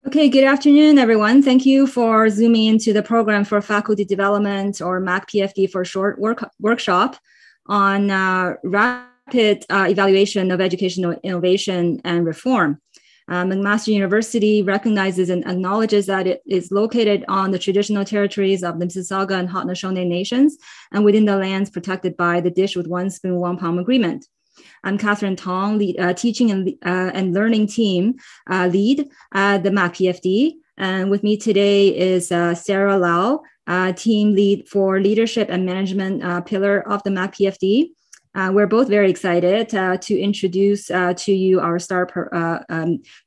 Okay, good afternoon, everyone. Thank you for zooming into the program for faculty development, or MacPFD for short, workshop on rapid evaluation of educational innovation and reform. McMaster University recognizes and acknowledges that it is located on the traditional territories of the Mississauga and Haudenosaunee nations and within the lands protected by the Dish with One Spoon, One Palm Agreement. I'm Catherine Tong, teaching and learning team lead at the MacPFD. And with me today is Sarah Lau, team lead for leadership and management pillar of the MacPFD. We're both very excited to introduce to you our star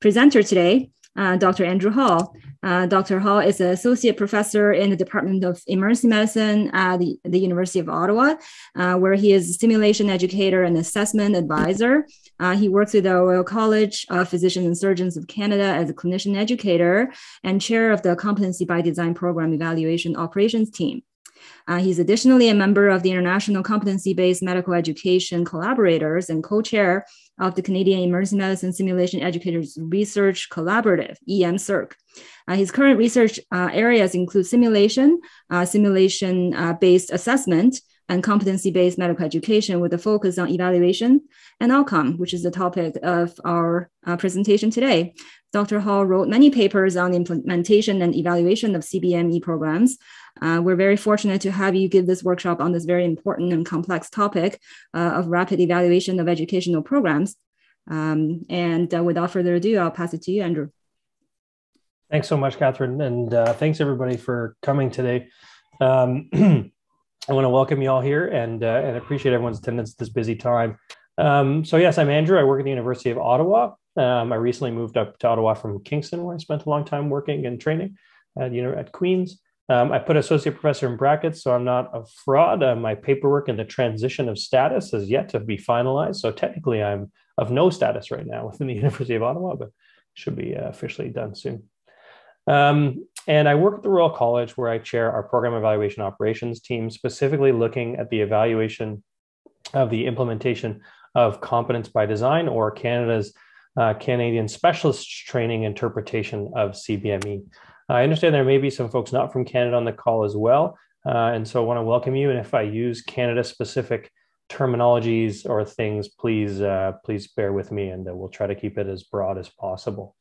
presenter today, Dr. Andrew Hall. Dr. Hall is an associate professor in the Department of Emergency Medicine at the University of Ottawa, where he is a simulation educator and assessment advisor. He works with the Royal College of Physicians and Surgeons of Canada as a clinician educator and chair of the Competency-By-Design program evaluation operations team. He's additionally a member of the International Competency-Based Medical Education Collaborators and co-chair of the Canadian Emergency Medicine Simulation Educators Research Collaborative, EM-SERC. His current research areas include simulation, simulation-based assessment, and competency-based medical education with a focus on evaluation and outcome, which is the topic of our presentation today. Dr. Hall wrote many papers on the implementation and evaluation of CBME programs. We're very fortunate to have you give this workshop on this very important and complex topic of rapid evaluation of educational programs. Without further ado, I'll pass it to you, Andrew. Thanks so much, Catherine, and thanks everybody for coming today. I want to welcome you all here and appreciate everyone's attendance at this busy time. So yes, I'm Andrew. I work at the University of Ottawa. I recently moved up to Ottawa from Kingston, where I spent a long time working and training at Queen's. I put associate professor in brackets, so I'm not a fraud. My paperwork and the transition of status has yet to be finalized. So technically I'm of no status right now within the University of Ottawa, but should be officially done soon. And I work at the Royal College, where I chair our program evaluation operations team, specifically looking at the evaluation of the implementation of Competence-By-Design, or Canada's Canadian Specialist Training Interpretation of CBME. I understand there may be some folks not from Canada on the call as well, and so I want to welcome you. And if I use Canada-specific terminologies or things, please bear with me, and we'll try to keep it as broad as possible.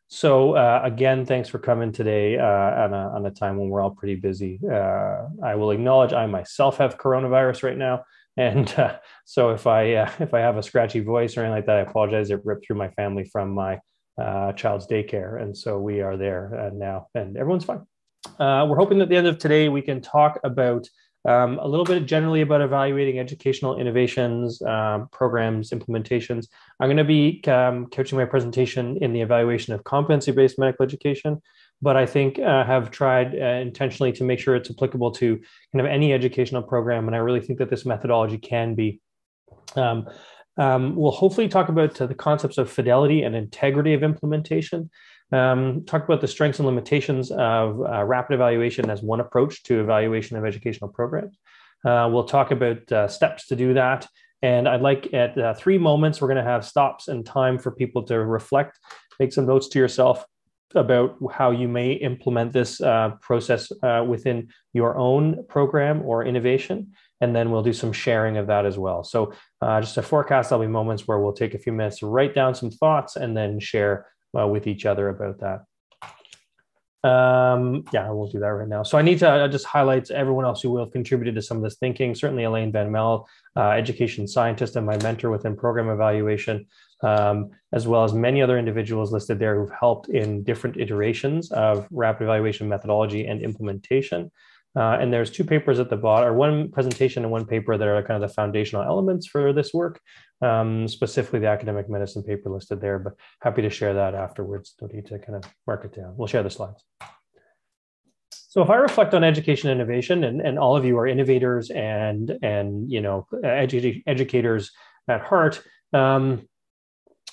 So again, thanks for coming today on a time when we're all pretty busy. I will acknowledge I myself have coronavirus right now, and so if I have a scratchy voice or anything like that, I apologize. It ripped through my family from my child's daycare, and so we are there now, and everyone's fine. We're hoping that at the end of today we can talk about a little bit generally about evaluating educational innovations, programs, implementations. I'm going to be couching my presentation in the evaluation of competency-based medical education, but I think have tried intentionally to make sure it's applicable to kind of any educational program. And I really think that this methodology can be. We'll hopefully talk about the concepts of fidelity and integrity of implementation. Talk about the strengths and limitations of rapid evaluation as one approach to evaluation of educational programs. We'll talk about steps to do that. And I'd like at 3 moments, we're going to have stops and time for people to reflect, make some notes to yourself about how you may implement this process within your own program or innovation. And then we'll do some sharing of that as well. So just a forecast, there'll be moments where we'll take a few minutes to write down some thoughts and then share with each other about that. Yeah, we'll do that right now. So I need to just highlight everyone else who will have contributed to some of this thinking. Certainly Elaine Van Mel, education scientist and my mentor within program evaluation, as well as many other individuals listed there who've helped in different iterations of rapid evaluation methodology and implementation. And there's 2 papers at the bottom, or 1 presentation and 1 paper that are kind of the foundational elements for this work, specifically the academic medicine paper listed there, but happy to share that afterwards. Don't need to kind of mark it down. We'll share the slides. So if I reflect on education innovation, and all of you are innovators and you know, educators at heart, I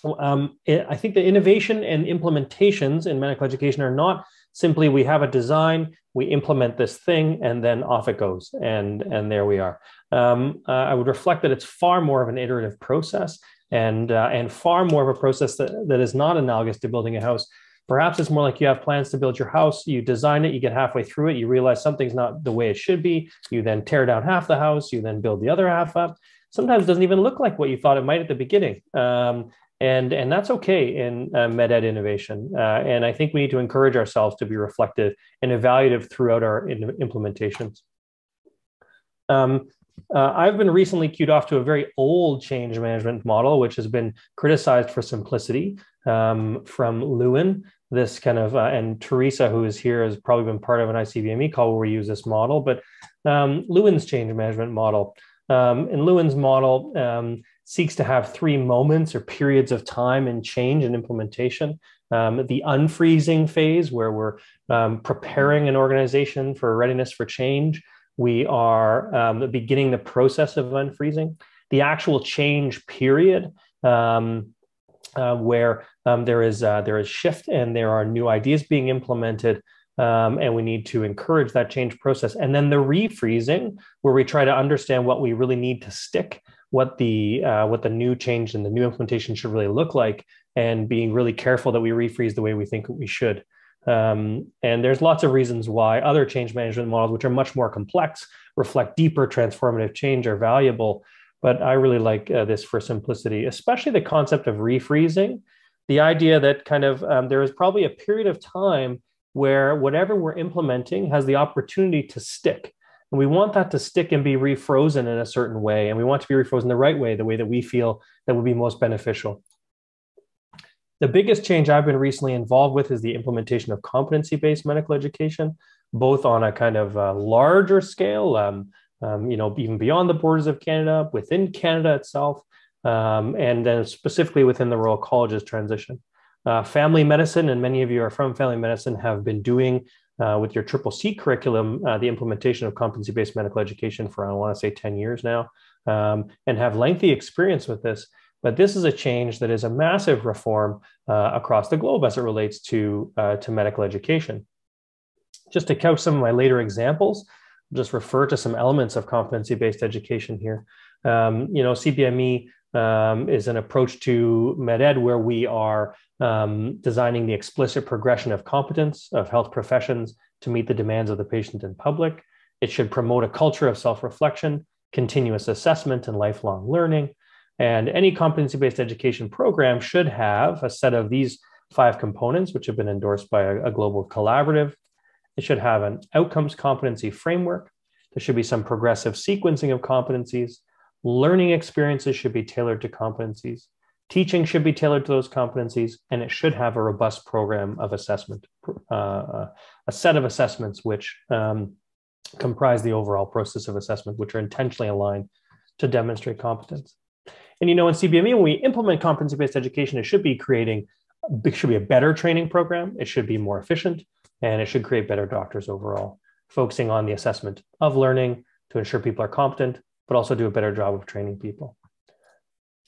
think the innovation and implementations in medical education are not simply we have a design, we implement this thing, and then off it goes, and there we are. I would reflect that it's far more of an iterative process. and far more of a process that is not analogous to building a house. Perhaps it's more like you have plans to build your house, you design it, you get halfway through it, you realize something's not the way it should be, you then tear down half the house, you then build the other half up. Sometimes it doesn't even look like what you thought it might at the beginning. And that's okay in med ed innovation. And I think we need to encourage ourselves to be reflective and evaluative throughout our implementations. I've been recently queued off to a very old change management model, which has been criticized for simplicity from Lewin. This kind of, and Teresa, who is here, has probably been part of an ICBME call where we use this model, but Lewin's change management model. And Lewin's model seeks to have 3 moments or periods of time in change and implementation. The unfreezing phase, where we're preparing an organization for readiness for change. We are beginning the process of unfreezing. The actual change period, where there is shift and there are new ideas being implemented, and we need to encourage that change process. And then the refreezing, where we try to understand what we really need to stick, what the new change and the new implementation should really look like, and being really careful that we refreeze the way we think we should. And there's lots of reasons why other change management models, which are much more complex, reflect deeper transformative change, are valuable. But I really like this for simplicity, especially the concept of refreezing, the idea that kind of there is probably a period of time where whatever we're implementing has the opportunity to stick. And we want that to stick and be refrozen in a certain way. And we want to be refrozen the right way, the way that we feel that would be most beneficial. The biggest change I've been recently involved with is the implementation of competency-based medical education, both on a kind of larger scale, even beyond the borders of Canada, within Canada itself, and then specifically within the Royal College's transition. Family medicine, and many of you are from family medicine, have been doing with your CCC curriculum the implementation of competency-based medical education for, I want to say, 10 years now, and have lengthy experience with this. But this is a change that is a massive reform across the globe as it relates to medical education. Just to couch some of my later examples, I'll just refer to some elements of competency-based education here. CBME is an approach to med ed where we are designing the explicit progression of competence of health professions to meet the demands of the patient and public. It should promote a culture of self-reflection, continuous assessment, and lifelong learning. And any competency-based education program should have a set of these 5 components, which have been endorsed by a global collaborative. It should have an outcomes competency framework. There should be some progressive sequencing of competencies. Learning experiences should be tailored to competencies. Teaching should be tailored to those competencies, and it should have a robust program of assessment, a set of assessments which comprise the overall process of assessment, which are intentionally aligned to demonstrate competence. And in CBME, when we implement competency-based education, it should be a better training program. It should be more efficient, and it should create better doctors overall, focusing on the assessment of learning to ensure people are competent, but also do a better job of training people.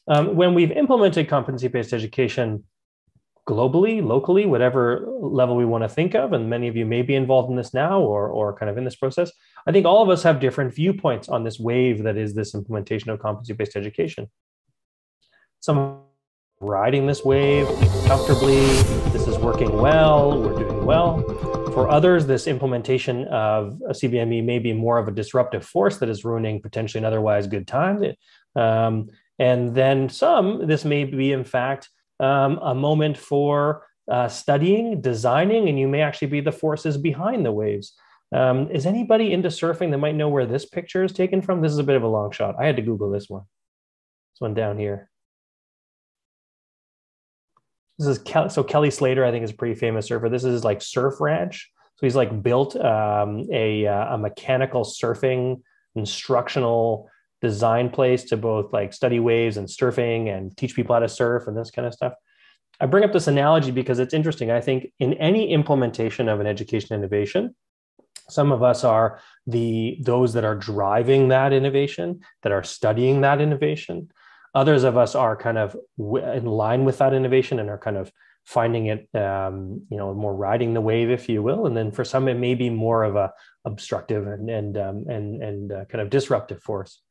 When we've implemented competency-based education globally, locally, whatever level we want to think of, and many of you may be involved in this now or kind of in this process, I think all of us have different viewpoints on this wave that is this implementation of competency-based education. Some riding this wave comfortably, this is working well, we're doing well. For others, this implementation of a CBME may be more of a disruptive force that is ruining potentially an otherwise good time. And then some, this may be, in fact, a moment for studying, designing, and you may actually be the forces behind the waves. Is anybody into surfing that might know where this picture is taken from? This is a bit of a long shot. I had to Google this one. This one down here. This is Kelly Slater, I think, is a pretty famous surfer. This is like Surf Ranch. So he's like built a mechanical surfing instructional design place to both like study waves and surfing and teach people how to surf and this kind of stuff. I bring up this analogy because it's interesting. I think in any implementation of an education innovation, some of us are those that are driving that innovation, that are studying that innovation. Others of us are kind of in line with that innovation and are kind of finding it, more riding the wave, if you will. And then for some, it may be more of a obstructive and kind of disruptive force.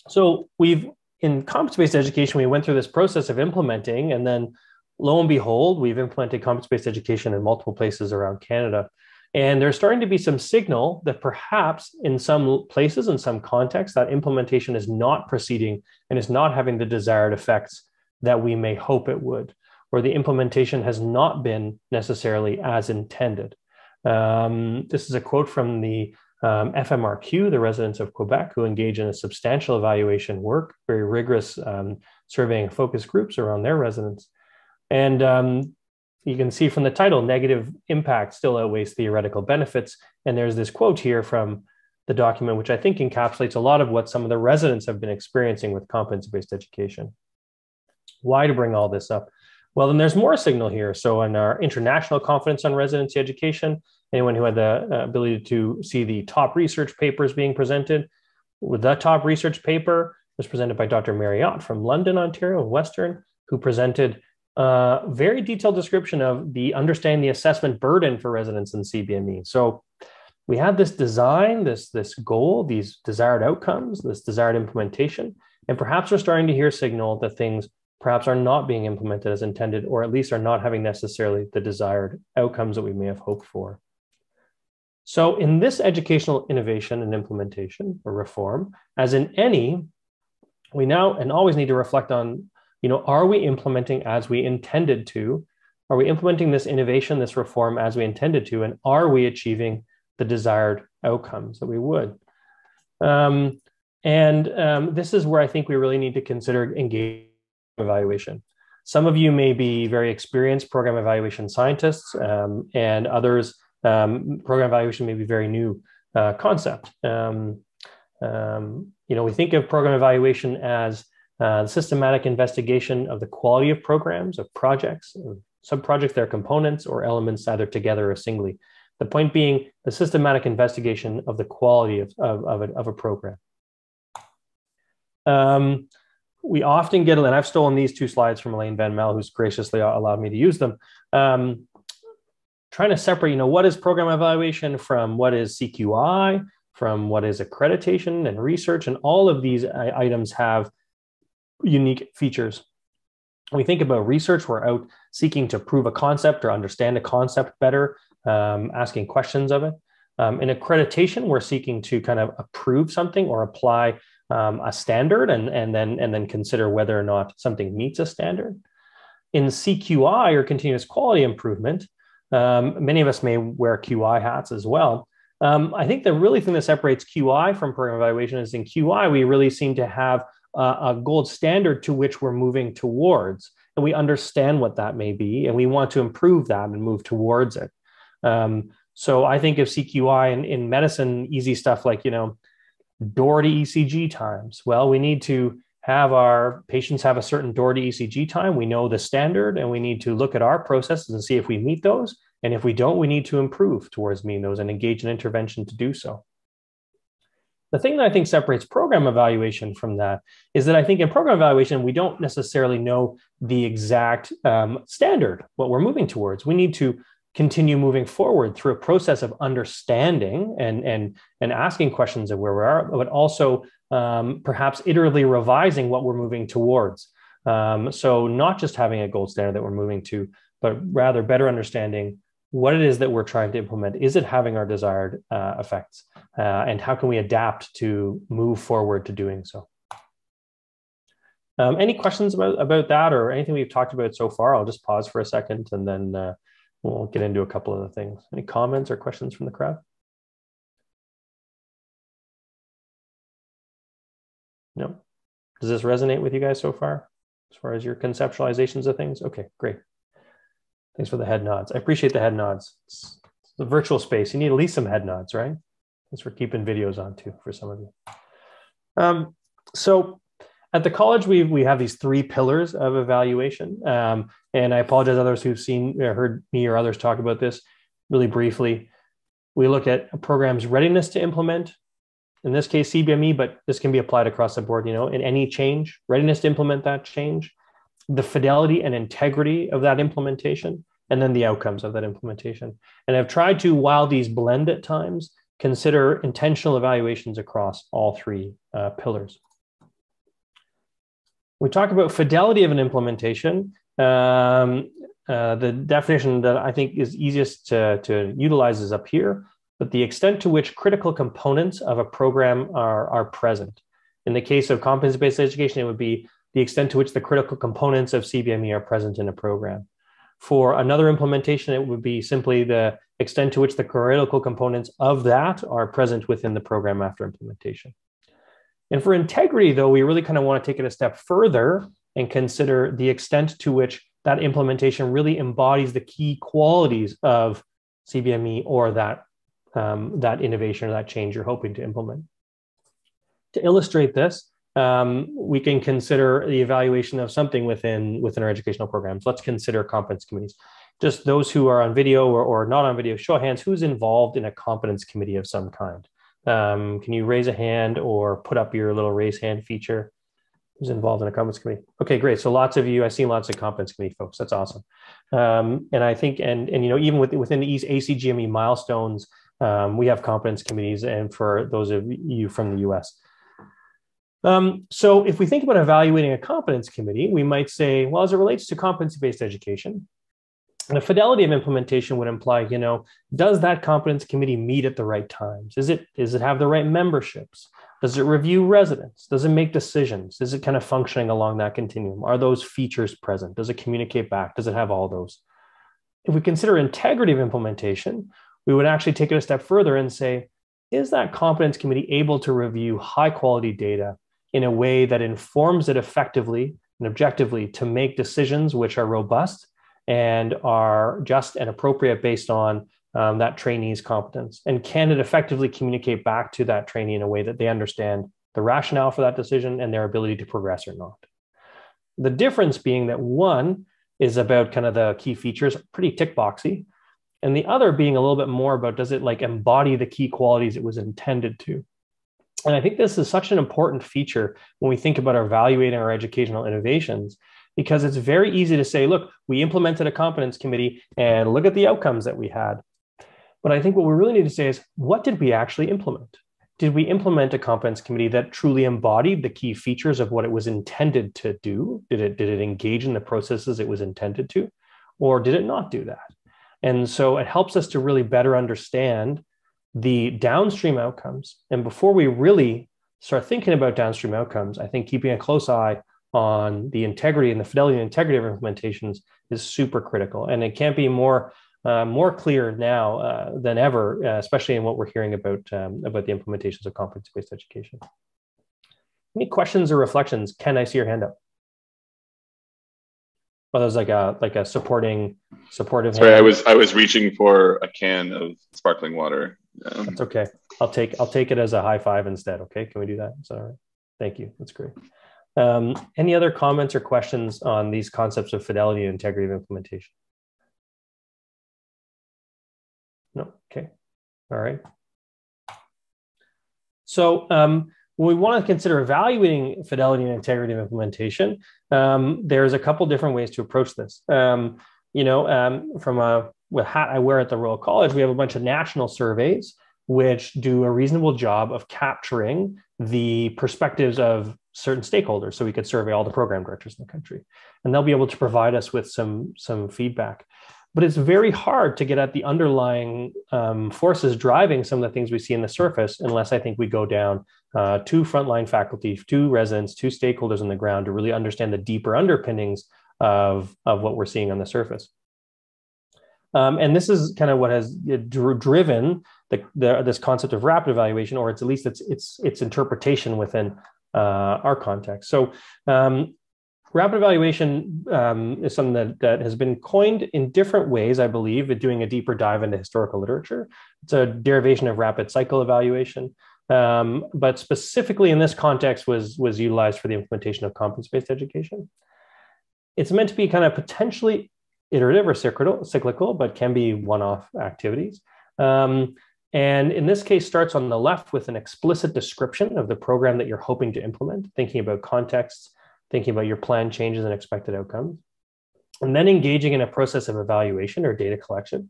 So we've in competence-based education, we went through this process of implementing, and then lo and behold, we've implemented competence-based education in multiple places around Canada. And there's starting to be some signal that perhaps in some places, in some contexts, that implementation is not proceeding and is not having the desired effects that we may hope it would, or the implementation has not been necessarily as intended. This is a quote from the FMRQ, the residents of Quebec, who engage in a substantial evaluation work, very rigorous surveying focus groups around their residents. And you can see from the title, negative impact still outweighs theoretical benefits. And there's this quote here from the document, which I think encapsulates a lot of what some of the residents have been experiencing with competency-based education. Why to bring all this up? Well, then there's more signal here. So in our International Conference on Residency Education, anyone who had the ability to see the top research papers being presented, with that top research paper was presented by Dr. Marriott from London, Ontario, and Western, who presented a very detailed description of the understanding the assessment burden for residents in CBME. So we had this design, this goal, these desired outcomes, this desired implementation, and perhaps we're starting to hear signal that things perhaps are not being implemented as intended, or at least are not having necessarily the desired outcomes that we may have hoped for. So in this educational innovation and implementation or reform, as in any, we now and always need to reflect on, are we implementing as we intended to? Are we implementing this innovation, this reform as we intended to? And are we achieving the desired outcomes that we would? This is where I think we really need to consider engaging evaluation. Some of you may be very experienced program evaluation scientists, and others, program evaluation may be very new concept. We think of program evaluation as the systematic investigation of the quality of programs, of projects, of sub-projects, their components or elements either together or singly. The point being the systematic investigation of the quality of a program. We often get, and I've stolen these two slides from Elaine Van Mel, who's graciously allowed me to use them, trying to separate, what is program evaluation from what is CQI, from what is accreditation and research, and all of these items have unique features. When we think about research, we're out seeking to prove a concept or understand a concept better, asking questions of it. In accreditation, we're seeking to kind of approve something or apply a standard and then consider whether or not something meets a standard. In CQI, or continuous quality improvement, many of us may wear QI hats as well. I think the really thing that separates QI from program evaluation is in QI, we really seem to have a gold standard to which we're moving towards, and we understand what that may be, and we want to improve that and move towards it. So I think of CQI in medicine, easy stuff like, door to ECG times. Well, we need to have our patients have a certain door to ECG time. We know the standard, and we need to look at our processes and see if we meet those. And if we don't, we need to improve towards meeting those and engage in intervention to do so. The thing that I think separates program evaluation from that is that I think in program evaluation, we don't necessarily know the exact standard, what we're moving towards. We need to continue moving forward through a process of understanding and asking questions of where we are, but also perhaps iteratively revising what we're moving towards. So not just having a gold standard that we're moving to, but rather better understanding what it is that we're trying to implement. Is it having our desired effects? And how can we adapt to move forward to doing so? Any questions about that or anything we've talked about so far? I'll just pause for a second and then we'll get into a couple of the things. Any comments or questions from the crowd? No? Does this resonate with you guys so far as far as your conceptualizations of things? Okay, great. Thanks for the head nods. I appreciate the head nods. It's the virtual space. You need at least some head nods, right? Thanks for keeping videos on too for some of you. So at the college, we have these three pillars of evaluation. And I apologize to others who've seen or heard me or others talk about this really briefly. We look at a program's readiness to implement, in this case, CBME, but this can be applied across the board, in any change, readiness to implement that change, the fidelity and integrity of that implementation, and then the outcomes of that implementation. And I've tried to, while these blend at times, consider intentional evaluations across all three pillars. We talk about fidelity of an implementation. The definition that I think is easiest to utilize is up here, but the extent to which critical components of a program are present. In the case of competency-based education, it would be the extent to which the critical components of CBME are present in a program. For another implementation, it would be simply the extent to which the critical components of that are present within the program after implementation. And for integrity, though, we really kind of want to take it a step further and consider the extent to which that implementation really embodies the key qualities of CBME or that innovation or that change you're hoping to implement. To illustrate this, we can consider the evaluation of something within our educational programs. Let's consider competence committees. Just those who are on video or not on video, show of hands, who's involved in a competence committee of some kind? Can you raise a hand or put up your little raise hand feature? Who's involved in a competence committee? Okay, great. So lots of you, I've seen lots of competence committee folks. That's awesome. And I think, and you know, even within these ACGME milestones, we have competence committees, and for those of you from the US. So if we think about evaluating a competence committee, we might say, well, as it relates to competency-based education, the fidelity of implementation would imply, you know, does that competence committee meet at the right times? Does it have the right memberships? Does it review residents? Does it make decisions? Is it kind of functioning along that continuum? Are those features present? Does it communicate back? Does it have all those? If we consider integrity of implementation, we would actually take it a step further and say, is that competence committee able to review high quality data in a way that informs it effectively and objectively to make decisions which are robust and are just and appropriate based on that trainee's competence? And can it effectively communicate back to that trainee in a way that they understand the rationale for that decision and their ability to progress or not? The difference being that one is about kind of the key features, pretty tick boxy, and the other being a little bit more about, does it like embody the key qualities it was intended to? And I think this is such an important feature when we think about evaluating our educational innovations, because it's very easy to say, look, we implemented a competence committee and look at the outcomes that we had. But I think what we really need to say is, what did we actually implement? Did we implement a competence committee that truly embodied the key features of what it was intended to do? Did it engage in the processes it was intended to? Or did it not do that? And so it helps us to really better understand the downstream outcomes. And before we really start thinking about downstream outcomes, I think keeping a close eye on the integrity and the fidelity and integrity of implementations is super critical. And it can't be more clear now than ever, especially in what we're hearing about the implementations of competency-based education. Any questions or reflections? Ken, I see your hand up. Well, there's like a supportive. Sorry, hand. I was reaching for a can of sparkling water. That's okay. I'll take it as a high five instead. Okay, can we do that? Is that all right? Thank you. That's great. Any other comments or questions on these concepts of fidelity and integrity of implementation? No. Okay. All right. So when we want to consider evaluating fidelity and integrity of implementation, there's a couple different ways to approach this. From the hat I wear at the Royal College, we have a bunch of national surveys which do a reasonable job of capturing the perspectives of certain stakeholders. So we could survey all the program directors in the country, and they'll be able to provide us with some feedback. But it's very hard to get at the underlying forces driving some of the things we see in the surface, unless I think we go down to frontline faculty, to residents, to stakeholders on the ground to really understand the deeper underpinnings of what we're seeing on the surface. And this is kind of what has driven this concept of rapid evaluation, or it's at least its interpretation within our context. So rapid evaluation is something that has been coined in different ways, I believe, at doing a deeper dive into historical literature. It's a derivation of rapid cycle evaluation, but specifically in this context was utilized for the implementation of competence-based education. It's meant to be kind of potentially iterative or cyclical, but can be one-off activities. And in this case, starts on the left with an explicit description of the program that you're hoping to implement, thinking about contexts, thinking about your planned changes and expected outcomes, and then engaging in a process of evaluation or data collection,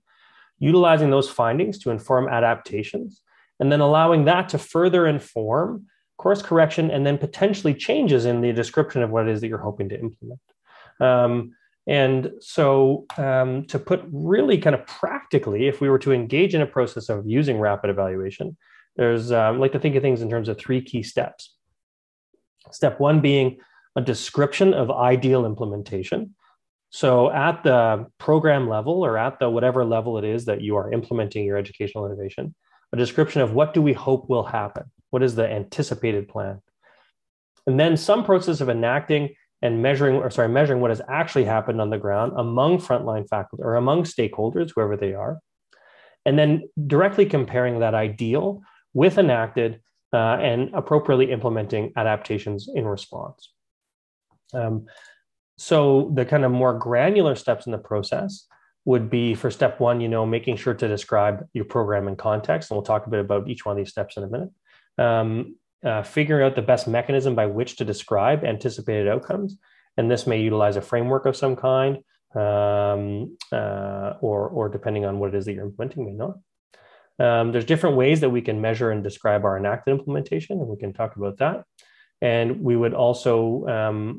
utilizing those findings to inform adaptations, and then allowing that to further inform course correction, and then potentially changes in the description of what it is that you're hoping to implement. And so to put really kind of practically, if we were to engage in a process of using rapid evaluation, there's I like to think of things in terms of 3 key steps. Step 1 being a description of ideal implementation. So at the program level or at the whatever level it is that you are implementing your educational innovation, a description of what do we hope will happen? What is the anticipated plan? And then some process of enacting and measuring what has actually happened on the ground among frontline faculty or among stakeholders, whoever they are. And then directly comparing that ideal with enacted and appropriately implementing adaptations in response. So the kind of more granular steps in the process would be for step 1, making sure to describe your program in context. And we'll talk a bit about each one of these steps in a minute. Figuring out the best mechanism by which to describe anticipated outcomes. And this may utilize a framework of some kind, or depending on what it is that you're implementing, may not. There's different ways that we can measure and describe our enacted implementation, and we can talk about that. And we would also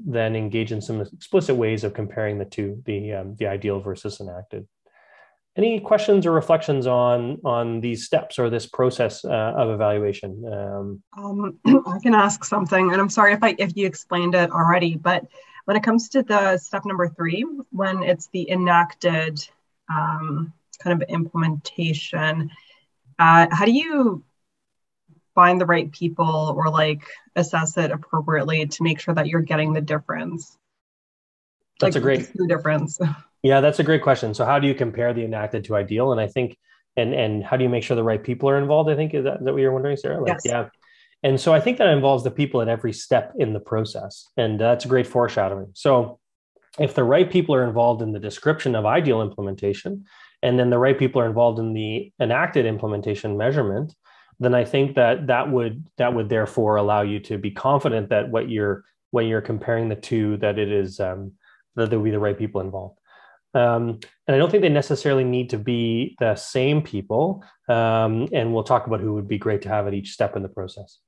then engage in some explicit ways of comparing the two, the ideal versus enacted. Any questions or reflections on these steps or this process of evaluation? I can ask something, and I'm sorry if you explained it already, but when it comes to the step number 3, when it's the enacted kind of implementation, how do you find the right people or assess it appropriately to make sure that you're getting the difference? That's a great difference. Yeah, that's a great question. So how do you compare the enacted to ideal? And I think, and how do you make sure the right people are involved? I think, is that what you're wondering, Sarah? Yes. Yeah. And so I think that involves the people at every step in the process. And that's a great foreshadowing. So if the right people are involved in the description of ideal implementation, and then the right people are involved in the enacted implementation measurement, then I think that would therefore allow you to be confident that when you're comparing the two, that it is that there will be the right people involved. And I don't think they necessarily need to be the same people. And we'll talk about who would be great to have at each step in the process.